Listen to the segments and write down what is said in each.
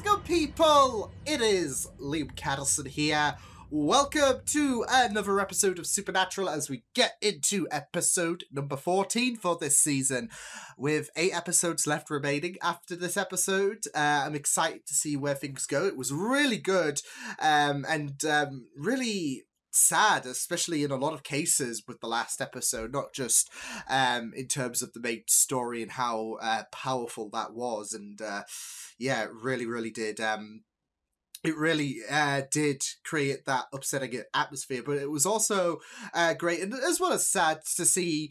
What's good, people? It is Liam Catterson here. Welcome to another episode of Supernatural as we get into episode number 14 for this season. With 8 episodes left remaining after this episode, I'm excited to see where things go. It was really good and really sad, especially in a lot of cases with the last episode, not just in terms of the main story and how powerful that was. And yeah, it really did. It really did create that upsetting atmosphere, but it was also great, and as well as sad to see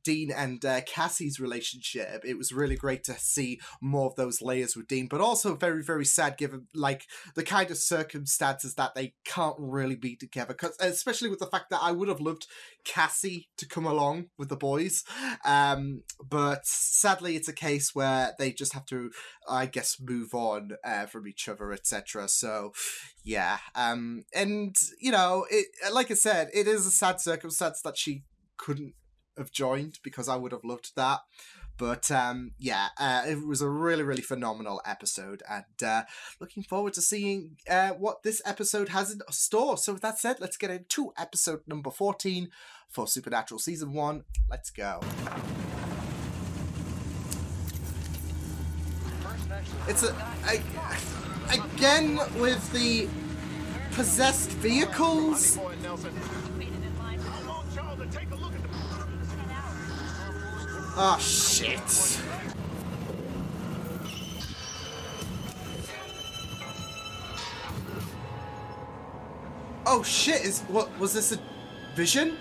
Dean and Cassie's relationship. It was really great to see more of those layers with Dean, but also very sad given like the kind of circumstances that they can't really be together, cause, especially with the fact that I would have loved Cassie to come along with the boys, but sadly it's a case where they just have to, I guess, move on from each other, etc. So yeah, and you know, it, like I said, it is a sad circumstance that she couldn't have joined, because I would have loved that. But yeah, it was a really phenomenal episode, and looking forward to seeing what this episode has in store. So with that said, let's get into episode number 14 for Supernatural Season 1. Let's go. It's again with the possessed vehicles. Oh shit. Oh shit, what was this, a vision?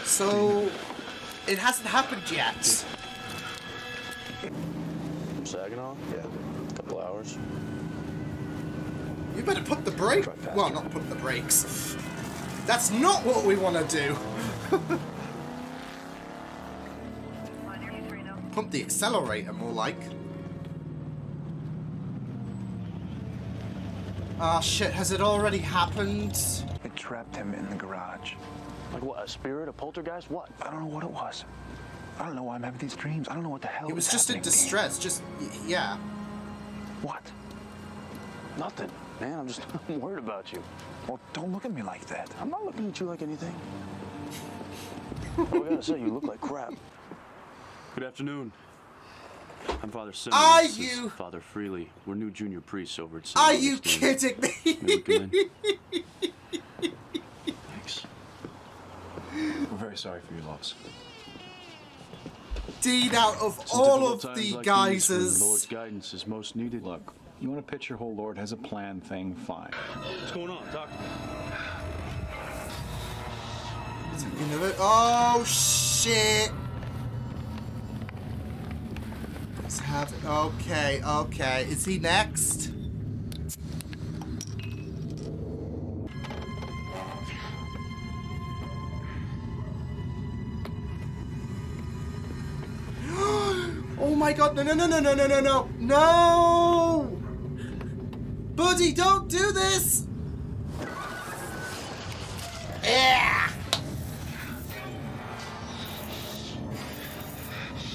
So it hasn't happened yet. Saginaw? Yeah, a couple hours. You better put the brake. Well, not put the brakes. That's not what we want to do. Pump the accelerator, more like. Ah, shit, has it already happened? It trapped him in the garage. Like what, a spirit, a poltergeist, what? I don't know what it was. I don't know why I'm having these dreams. I don't know what the hell He was just in distress, just, yeah. What? Nothing. Man, I'm worried about you. Well, don't look at me like that. I'm not looking at you like anything. Oh, I gotta say, you look like crap. Good afternoon. I'm Father Simmons. Are this you? is Father Freely. We're new junior priests over at St. Are you Augustine. kidding me? May we come in? Thanks. We're very sorry for your loss. Dean, out of It's all in of difficult the times like guises. these when the Lord's guidance is most needed. Look, you want to pitch your whole Lord has a plan thing, fine. What's going on? Talk to me. Oh shit! Let's have it. Okay. Is he next? Oh my god, no! Buddy, don't do this! Yeah!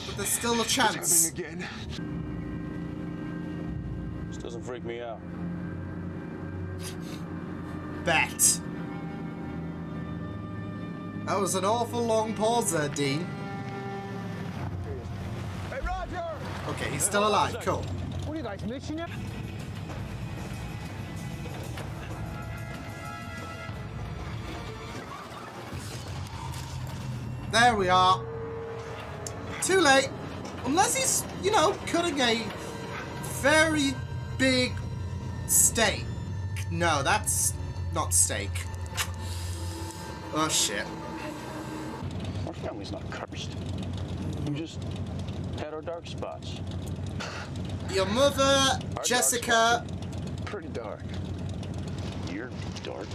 But there's still a chance. Again. This doesn't freak me out. Bet. That was an awful long pause there, Dean. Hey, Roger! Okay, he's still alive. Cool. What are you guys missing it? There we are. Too late. Unless he's, you know, cutting a very big steak. No, that's not steak. Oh, shit. Our family's not cursed. We just had our dark spots. Your mother, Our Jessica. Pretty dark. You're dark.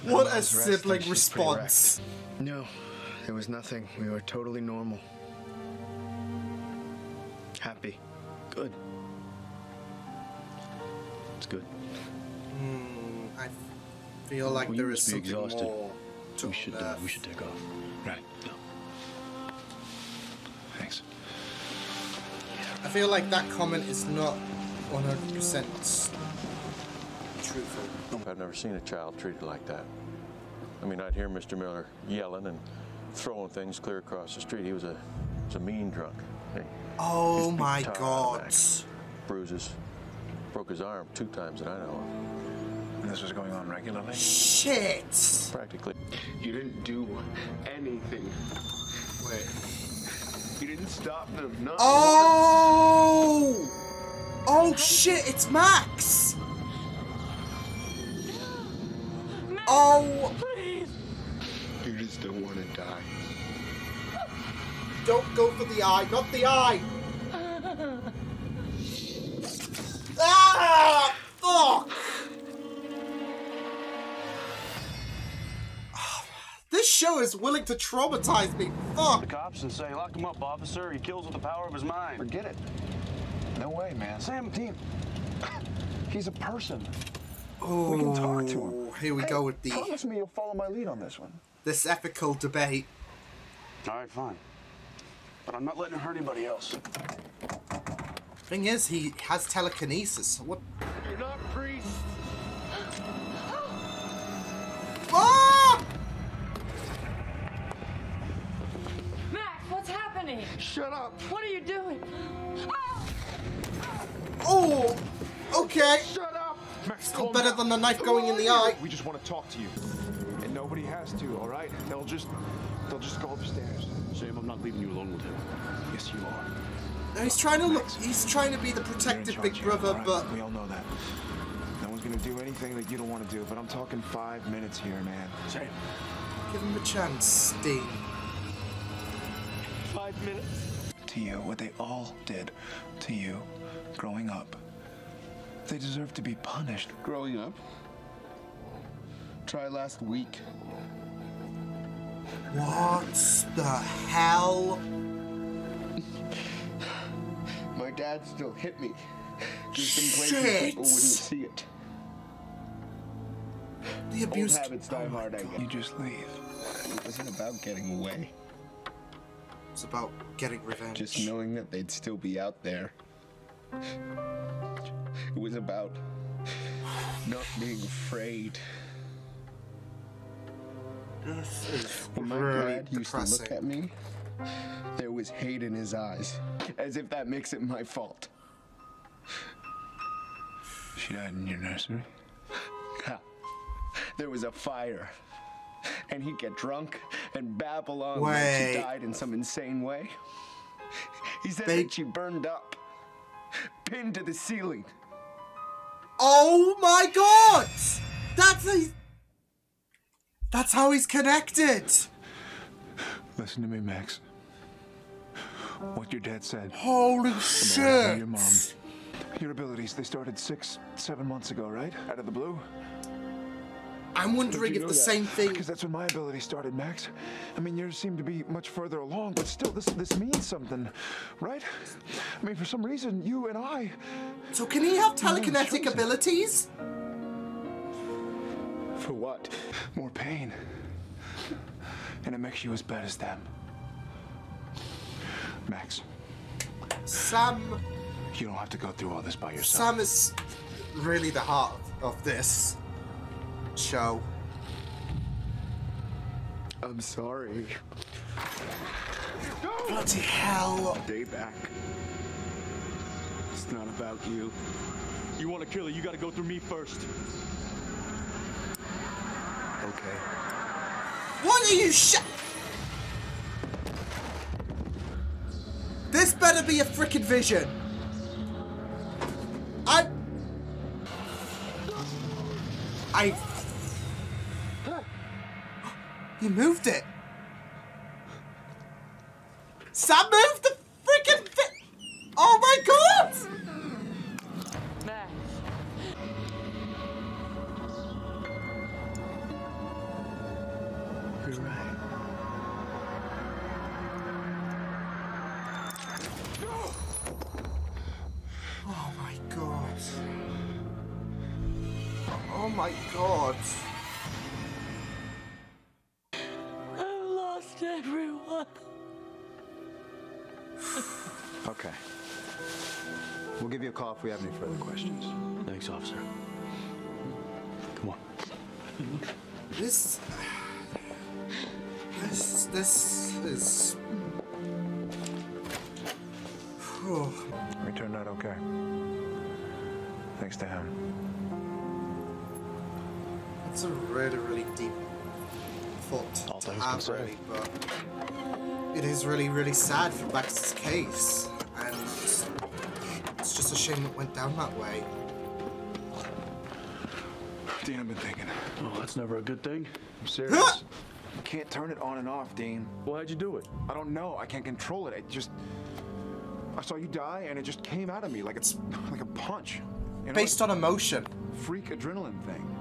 What a sibling response. No, there was nothing. We were totally normal. Happy. Good. It's good. I feel like Well, there you is must be something exhausted. more to We should take off. Right. Thanks. I feel like that comment is not 100% truthful. I've never seen a child treated like that. I mean, I'd hear Mr. Miller yelling and throwing things clear across the street. He was a mean drunk. Hey, Oh beat my the tar out god. of his back. Bruises. Broke his arm 2 times that I know of. And this was going on regularly? Shit. Practically. You didn't do anything. Wait. You didn't stop them. Not Oh! Oh shit, it's Max! Oh! once. You just don't want to die. Don't go for the eye, not the eye! Ah! Fuck! This show is willing to traumatize me. The Fuck! cops and say, lock him up, officer. He kills with the power of his mind. Forget it. No way, man. Sam, He's a person. Oh, We can talk to him. here we Hey, go with the promise me you'll follow my lead on this one. this ethical debate. all right, fine. But I'm not letting it hurt anybody else. Thing is, he has telekinesis. What? You're not priests. Ah! Max, what's happening? Shut up. What are you doing? Ah! Oh! Okay. Shut up. Max, Still better than the knife going in the eye. We just want to talk to you. And nobody has to, all right? They'll just go upstairs. Sam, I'm not leaving you alone with him. Yes, you are. No, he's trying to look. He's trying to be the You're in protective charge big here, brother, all right? but We all know that. No one's gonna do anything that you don't want to do, but I'm talking 5 minutes here, man. Sam, give him a chance, Steen. 5 minutes. To you, what they all did to you growing up, they deserve to be punished. Growing up. Try last week. What the hell? My dad still hit me. Just in places Shit. people wouldn't see it. The Old abuse. habits die hard, I You guess. just leave. It wasn't about getting away. It's about getting revenge. Just knowing that they'd still be out there. It was about not being afraid. This is When my really dad used to look depressing. at me, there was hate in his eyes, as if that makes it my fault. She died in your nursery? Ha. There was a fire, and he'd get drunk and babble on like Wait. she died in some insane way. He said They- that she burned up, pinned to the ceiling. Oh my god! That's how he's connected. Listen to me, Max. What your dad said Holy about shit! your mom. Your abilities, they started 6, 7 months ago, right? Out of the blue? I'm wondering if the same thing. Because that's when my ability started, Max. I mean, yours seem to be much further along, but still, this means something, right? I mean, for some reason, you and I... So can he have telekinetic chosen. abilities? For what? More pain. And it makes you as bad as them. Max, Sam you don't have to go through all this by yourself. Sam is really the heart of this show. I'm sorry. Bloody hell. Stay back. It's not about you. You want to kill her, you got to go through me first. Okay. What are you This better be a frickin' vision. He moved it. Sam moved the frickin' Oh my god! Max. You're right. Oh my god. Oh my god. I lost it. Okay. We'll give you a call if we have any further questions. Thanks, officer. Come on. This is... We turned out okay. Thanks to him. It's a really, really deep thought All to things have, considered. really, but it is really, really sad for Max's case, and it's just a shame it went down that way. Dean, I've been thinking. Oh, that's never a good thing. I'm serious. You can't turn it on and off, Dean. Well, how'd you do it? I don't know. I can't control it. I saw you die, and it just came out of me like it's like a punch. You know, Based on emotion. freak adrenaline thing.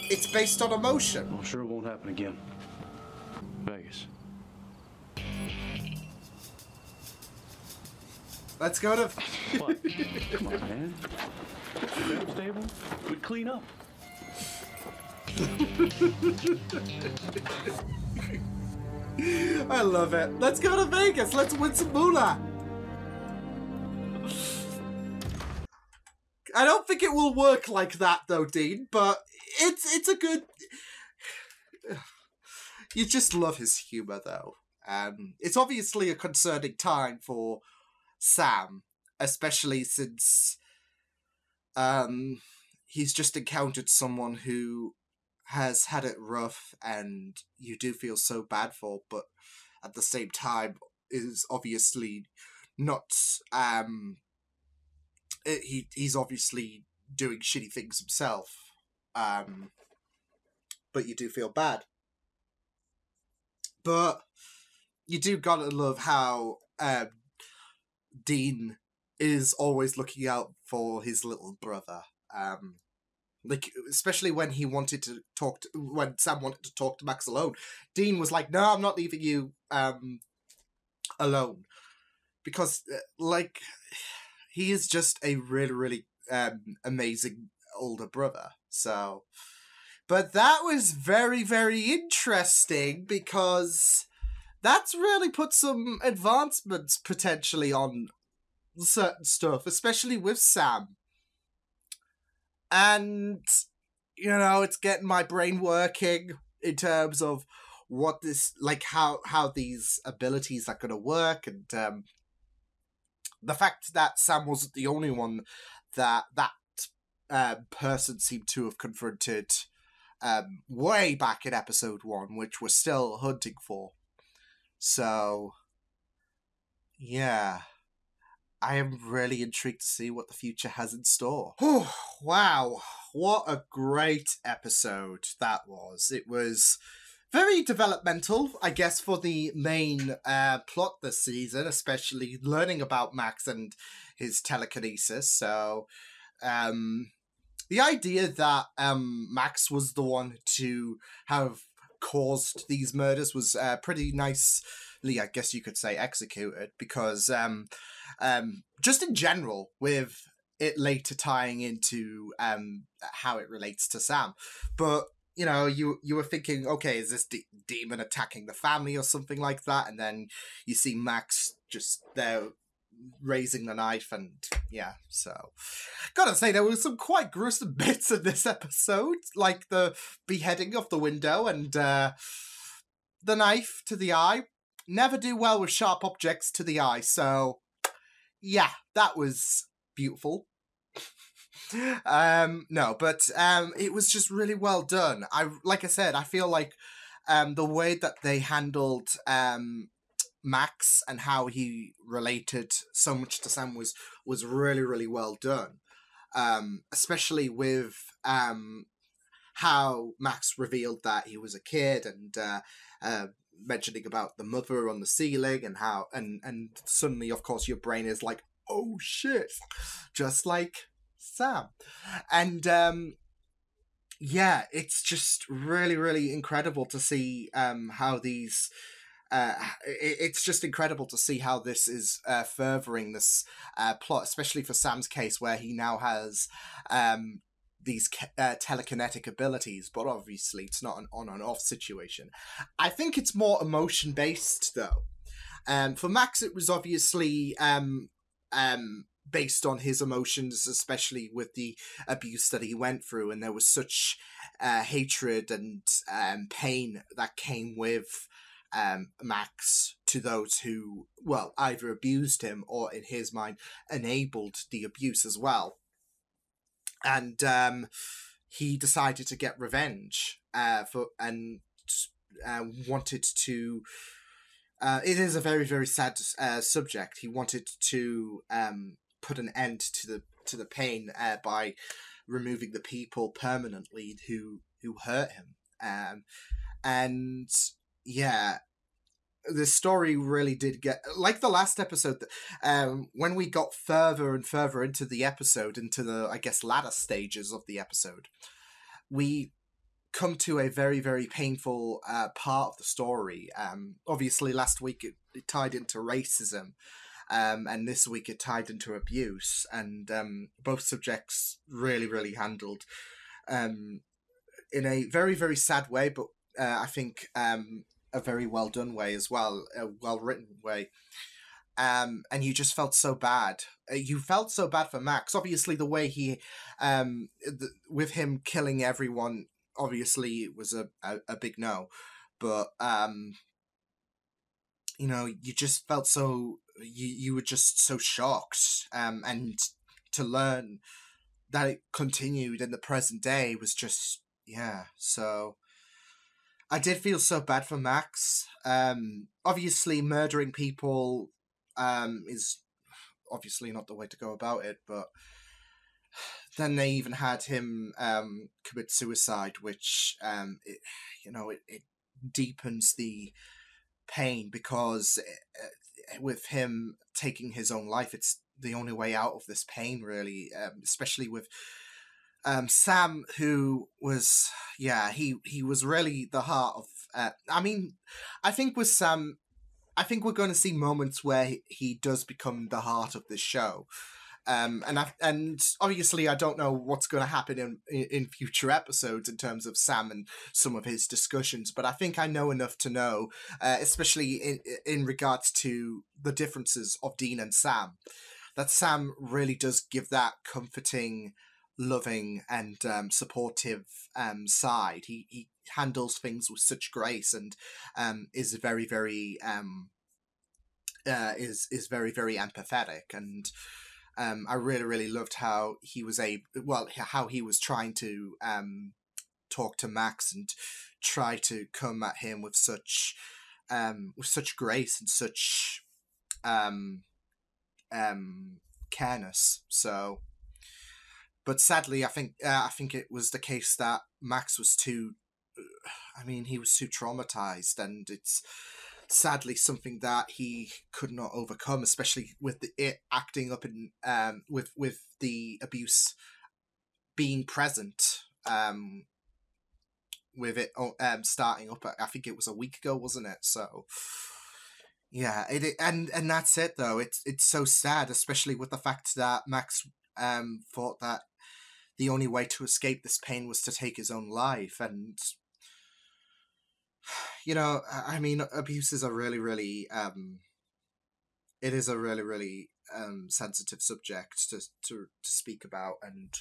It's based on emotion. I'm sure it won't happen again. Vegas. Let's go to... What? Come on, man. Bedroom stable? We'd clean up. I love it. Let's go to Vegas. Let's win some moolah. I don't think it will work like that, though, Dean, but it's a good... You just love his humor, though. It's obviously a concerning time for Sam, especially since he's just encountered someone who has had it rough, and you do feel so bad for, but at the same time is obviously not... he's obviously doing shitty things himself, but you do feel bad. But you do gotta love how Dean is always looking out for his little brother. Like, especially when he wanted to talk to, when Sam wanted to talk to Max alone, Dean was like, "No, I'm not leaving you alone," because like he is just a really, really amazing older brother. So, but that was very, very interesting because that's really put some advancements potentially on certain stuff, especially with Sam. And, you know, it's getting my brain working in terms of what this, like, how these abilities are going to work, and the fact that Sam wasn't the only one that person seemed to have confronted way back in episode 1, which we're still hunting for. So, yeah. I am really intrigued to see what the future has in store. Wow, what a great episode that was. It was very developmental, I guess, for the main plot this season, especially learning about Max and his telekinesis. So, the idea that Max was the one to have caused these murders was pretty nicely, I guess you could say, executed, because just in general, with it later tying into how it relates to Sam. But, you know, you were thinking, okay, is this demon attacking the family or something like that? And then you see Max just there raising the knife, and yeah, so gotta say there were some quite gruesome bits in this episode, like the beheading of the window and the knife to the eye. Never do well with sharp objects to the eye, so yeah, that was beautiful. No, but it was just really well done. Like I said, I feel like the way that they handled Max and how he related so much to Sam was really, really well done. Especially with how Max revealed that he was a kid, and mentioning about the mother on the ceiling, and how and suddenly, of course, your brain is like, oh shit, just like Sam. And yeah, it's just really, really incredible to see how these it's just incredible to see how this is furthering this plot, especially for Sam's case, where he now has these telekinetic abilities, but obviously it's not an on and off situation. I think it's more emotion based though. For Max, it was obviously based on his emotions, especially with the abuse that he went through, and there was such hatred and pain that came with Max to those who, well, either abused him or, in his mind, enabled the abuse as well. And he decided to get revenge wanted to. It is a very, very sad subject. He wanted to put an end to the pain by removing the people permanently who hurt him. And yeah, the story really did get, like the last episode, when we got further and further into the episode, into the, I guess, latter stages of the episode, we come to a very, very painful part of the story. Obviously, last week it tied into racism, and this week it tied into abuse, and both subjects really, really handled in a very, very sad way, but I think a very well done way as well, a well written way. And you just felt so bad. You felt so bad for Max. Obviously, the way he, with him killing everyone, obviously it was a big no. But you know, you just felt so, you were just so shocked. And to learn that it continued in the present day was just, yeah. So I did feel so bad for Max. Obviously, murdering people is obviously not the way to go about it, but then they even had him commit suicide, which it deepens the pain, because with him taking his own life, it's the only way out of this pain, really, especially with Sam, who was, he was really the heart of, I think with Sam, I think we're going to see moments where he does become the heart of this show. And obviously I don't know what's going to happen in future episodes in terms of Sam and some of his discussions, but I think I know enough to know, especially in regards to the differences of Dean and Sam, that Sam really does give that comforting, loving and supportive side. He handles things with such grace, and is very, very is very, very empathetic. And I really, really loved how he was how he was trying to talk to Max and try to come at him with such grace and such careness. So, but sadly, I think it was the case that Max was too. He was too traumatized, and it's sadly something that he could not overcome, especially with it acting up in with the abuse being present. With it starting up, I think it was a week ago, wasn't it? So. Yeah, and that's it though. It's so sad, especially with the fact that Max thought that the only way to escape this pain was to take his own life. And abuse is a really, really it is a really, really sensitive subject to speak about, and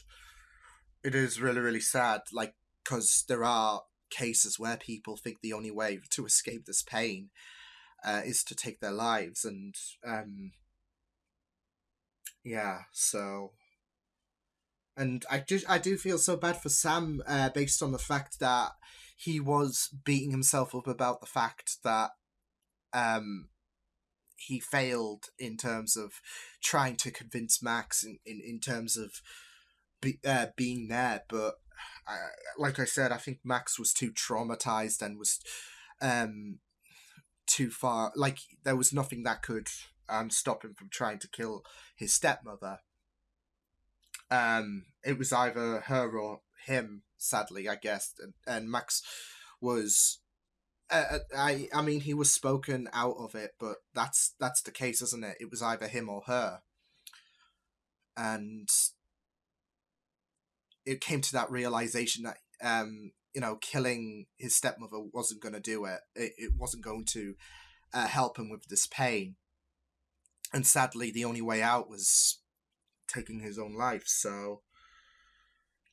it is really, really sad, like, because there are cases where people think the only way to escape this pain is to take their lives. And so, and I do feel so bad for Sam, based on the fact that he was beating himself up about the fact that he failed in terms of trying to convince Max in terms of being there. But like I said, I think Max was too traumatized and was too far. Like, there was nothing that could stop him from trying to kill his stepmother. It was either her or him, sadly, I guess. And Max was, he was spoken out of it, but that's the case, isn't it? It was either him or her. And it came to that realization that you know, killing his stepmother wasn't going to do it. It wasn't going to help him with this pain. And sadly, the only way out was taking his own life. So,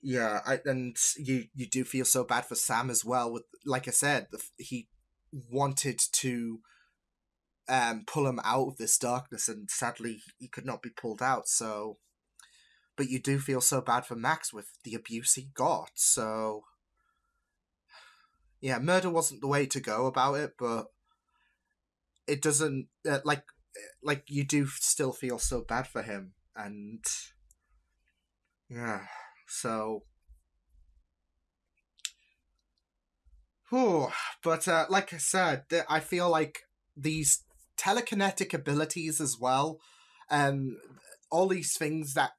yeah, and you do feel so bad for Sam as well. With, like I said, he wanted to pull him out of this darkness, and sadly, he could not be pulled out. So, but you do feel so bad for Max with the abuse he got. So, yeah, murder wasn't the way to go about it, but it doesn't like you do still feel so bad for him, and yeah, so. But like I said, I feel like these telekinetic abilities as well, all these things that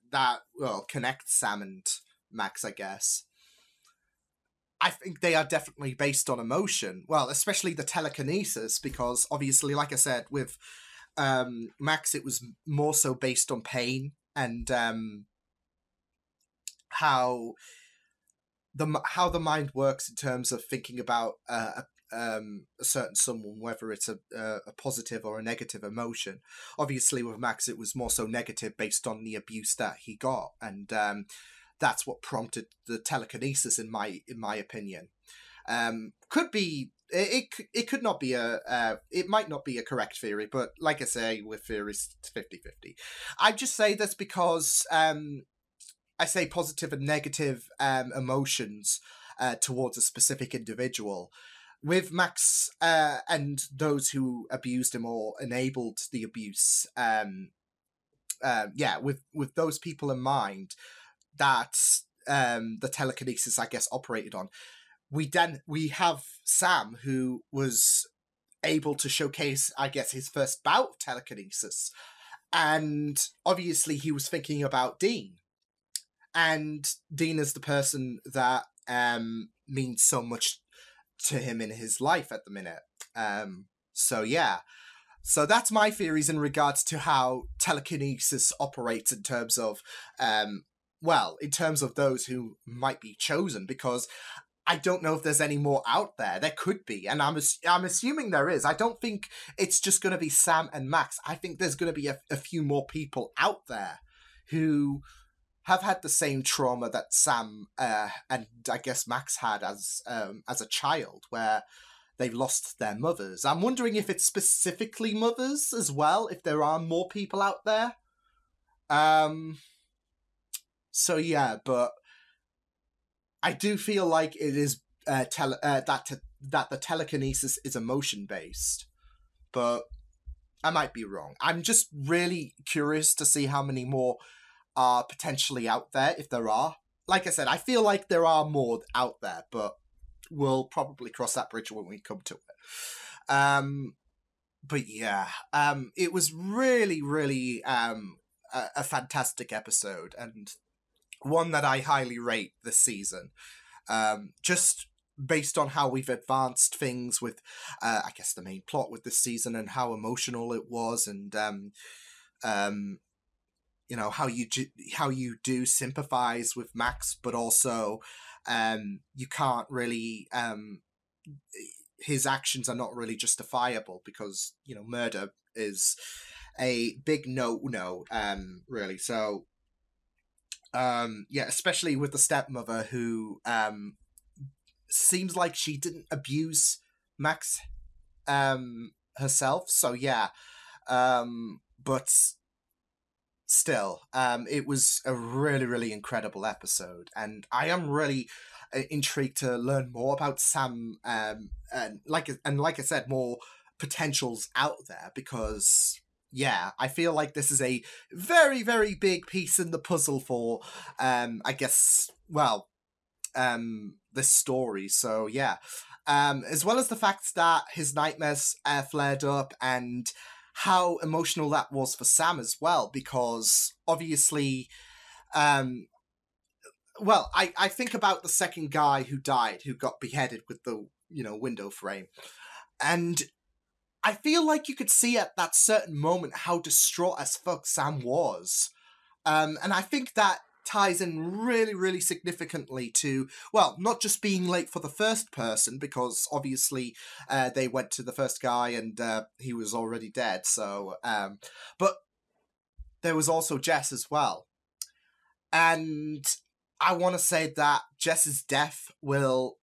well connect Sam and Max, I guess. I think they are definitely based on emotion. Well, especially the telekinesis, because obviously, like I said, with Max, it was more so based on pain and how the mind works in terms of thinking about a certain someone, whether it's a positive or a negative emotion. Obviously, with Max, it was more so negative based on the abuse that he got, and that's what prompted the telekinesis, in my opinion. Could be it could not be it might not be a correct theory, but like I say, with theories, it's 50-50. I just say this because I say positive and negative emotions towards a specific individual. With Max and those who abused him or enabled the abuse, with those people in mind, that the telekinesis, I guess, operated on. We have Sam, who was able to showcase, I guess, his first bout of telekinesis, and obviously he was thinking about Dean. And Dean is the person that means so much to him in his life at the minute. So yeah. So that's my theories in regards to how telekinesis operates in terms of, in terms of those who might be chosen, because I don't know if there's any more out there. There could be, and I'm assuming there is. I don't think it's just going to be Sam and Max. I think there's going to be a few more people out there who have had the same trauma that Sam and I guess Max had as a child, where they've lost their mothers. I'm wondering if it's specifically mothers as well, if there are more people out there. So yeah, but I do feel like it is that the telekinesis is emotion based, but I might be wrong. I'm just really curious to see how many more are potentially out there, if there are. Like I said, I feel like there are more out there, but we'll probably cross that bridge when we come to it. But yeah, it was really, really a fantastic episode, and one that I highly rate this season. Just based on how we've advanced things with, I guess, the main plot with this season, and how emotional it was, and you know, how you do sympathize with Max, but also you can't really his actions are not really justifiable, because, you know, murder is a big no really. So especially with the stepmother, who seems like she didn't abuse Max herself. So yeah, but still, it was a really, really incredible episode, and I am really intrigued to learn more about Sam, and like I said, more potentials out there, because yeah, I feel like this is a very, very big piece in the puzzle for I guess, this story. So yeah, as well as the fact that his nightmares flared up, and how emotional that was for Sam as well, because obviously, I think about the second guy who died, who got beheaded with the, you know, window frame, and I feel like you could see at that certain moment how distraught as fuck Sam was, and I think that ties in really, really significantly to, well, not just being late for the first person, because obviously they went to the first guy and he was already dead, so, but there was also Jess as well. And I want to say that Jess's death will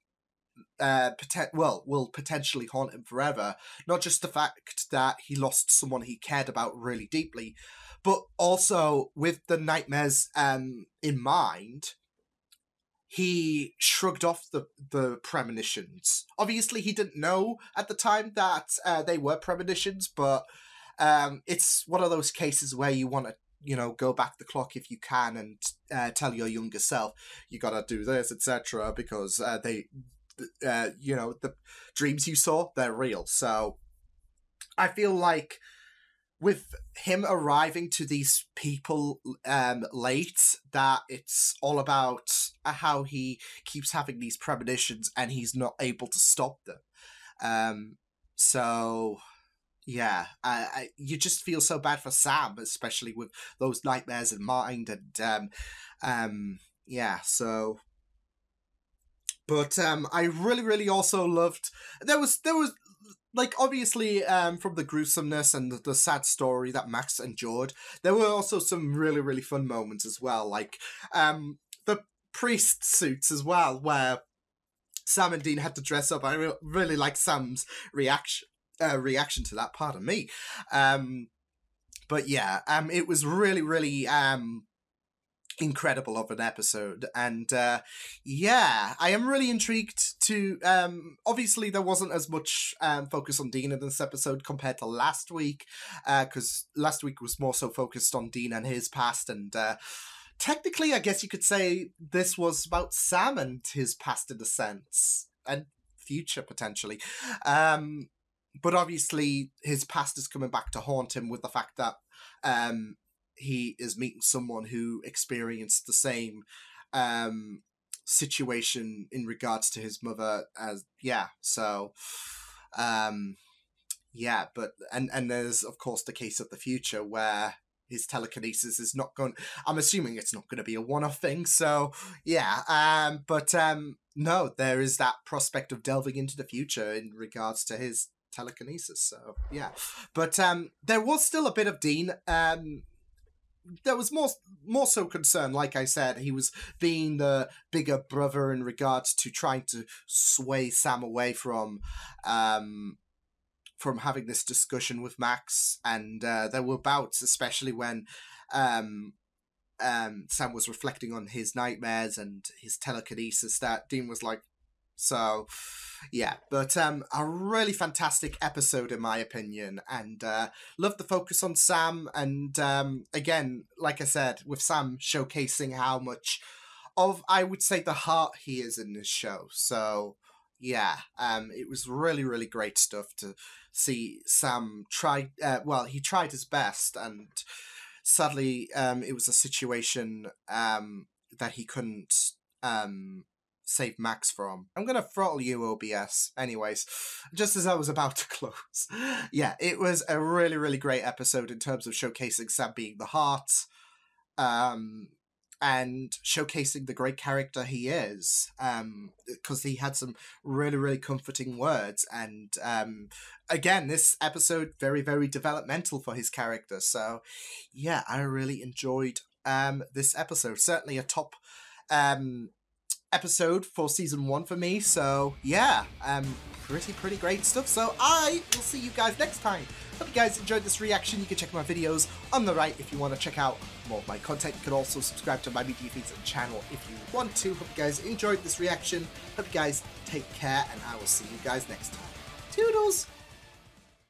potentially haunt him forever. Not just the fact that he lost someone he cared about really deeply, but also with the nightmares in mind, he shrugged off the premonitions. Obviously, he didn't know at the time that they were premonitions, but it's one of those cases where you want to, you know, go back the clock if you can and tell your younger self, you gotta do this, etc., because you know, the dreams you saw, they're real. So I feel like with him arriving to these people late, that it's all about how he keeps having these premonitions and he's not able to stop them. So yeah, you just feel so bad for Sam, especially with those nightmares in mind, and yeah, so. But I really, really also loved. There was like, obviously, from the gruesomeness and the sad story that Max endured, there were also some really, really fun moments as well, like the priest suits as well, where Sam and Dean had to dress up. I really like Sam's reaction to that, pardon me. But yeah, it was really, really incredible of an episode, and yeah, I am really intrigued to obviously there wasn't as much focus on Dean in this episode compared to last week, because last week was more so focused on Dean and his past, and technically I guess you could say this was about Sam and his past in a sense, and future potentially, but obviously his past is coming back to haunt him with the fact that he is meeting someone who experienced the same situation in regards to his mother as, yeah, so yeah, but and there's of course the case of the future where his telekinesis is not going, I'm assuming it's not going to be a one-off thing, so yeah, but no, there is that prospect of delving into the future in regards to his telekinesis, so yeah, but there was still a bit of Dean. There was more so concern, like I said, he was being the bigger brother in regards to trying to sway Sam away from having this discussion with Max, and there were bouts, especially when Sam was reflecting on his nightmares and his telekinesis, that Dean was like, so yeah, but a really fantastic episode in my opinion, and love the focus on Sam, and again, like I said, with Sam showcasing how much of, I would say, the heart he is in this show. So yeah, it was really, really great stuff to see Sam try, well, he tried his best, and sadly it was a situation that he couldn't save Max from. I'm gonna throttle you, OBS. Anyways, just as I was about to close. Yeah, it was a really, really great episode in terms of showcasing Sam being the heart, and showcasing the great character he is, because he had some really, really comforting words, and again, this episode very, very developmental for his character. So yeah, I really enjoyed this episode. Certainly a top episode for season 1 for me, so yeah, pretty great stuff. So I will see you guys next time. Hope you guys enjoyed this reaction. You can check my videos on the right if you want to check out more of my content. You can also subscribe to my media feeds and channel if you want to. Hope you guys enjoyed this reaction. Hope you guys take care, and I will see you guys next time. Toodles!